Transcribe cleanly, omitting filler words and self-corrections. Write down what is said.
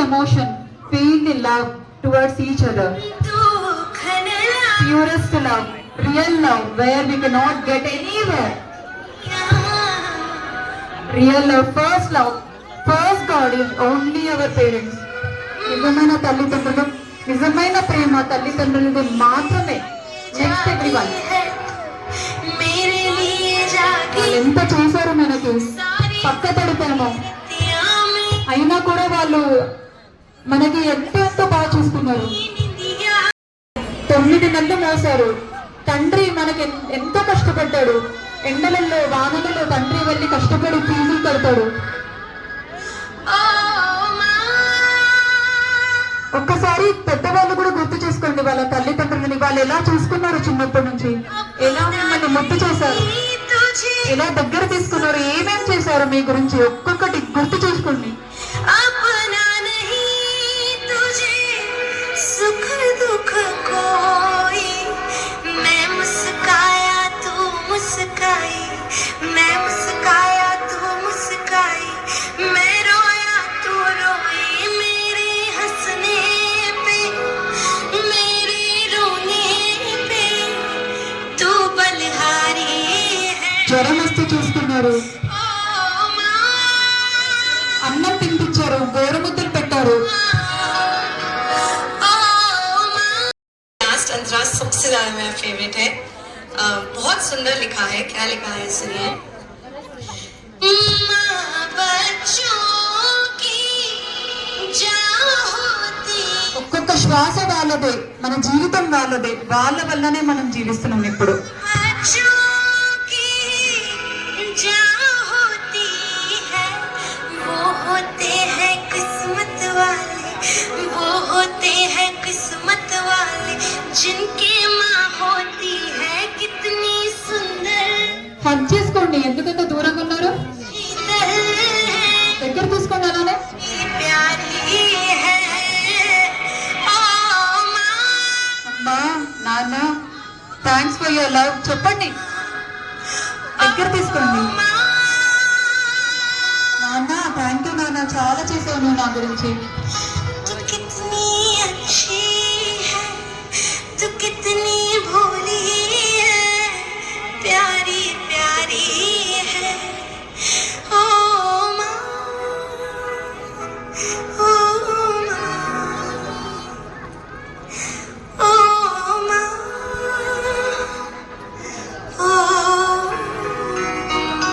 emotion, feel the love towards each other. Purest love, real love, where we cannot get anywhere. Real love, first God is only our parents. నిజమైన తల్లిదండ్రులు, నిజమైన ప్రేమ తల్లిదండ్రులది మాత్రమే. Next everyone. వాళ్ళు ఎంత చేశారు మనకి, పక్క తడిపాము అయినా కూడా వాళ్ళు మనకి ఎంతో బాగా చూసుకున్నారు. 9 నెలలు మోసారు. తండ్రి మనకి ఎంతో కష్టపడ్డాడు. ఎండలలో వానలలో తండ్రి వెళ్ళి కష్టపడి ఫీజులు కడతాడు. ఒక్కసారి పెద్దవాళ్ళు కూడా గుర్తు చేసుకోండి వాళ్ళ తల్లిదండ్రులని. వాళ్ళు ఎలా చూసుకున్నారు చిన్నప్పటి నుంచి, ఎలా మిమ్మల్ని ముద్దు చేశారు, ఎలా దగ్గర తీసుకున్నారు, ఏమేం చేశారు మీ గురించి ఒక్కొక్కటి గుర్తు చేసుకోండి. జ్వరం వస్తే చూసుకున్నారు, అన్నం తినిపించారు, గోరుముద్దలు పెట్టారు. सबसे ज्यादा मेरा फेवरेट है, बहुत सुंदर लिखा है. क्या लिखा है सुनिए. ఒక్కొక్క శ్వాస వాళ్ళదే, మన జీవితం వాళ్ళదే. వాళ్ళ వల్లనే మనం జీవిస్తున్నాం ఇప్పుడు. హగ్ చేసుకోండి. ఎందుకంత దూరంగా ఉన్నారు, దగ్గర తీసుకోండి. అలానే అమ్మా నాన్న థ్యాంక్స్ ఫర్ యువర్ లవ్ చెప్పండి. దగ్గర తీసుకోండి. నాన్న థ్యాంక్ యూ నాన్న, చాలా చేసావు నువ్వు నా గురించి. कितनी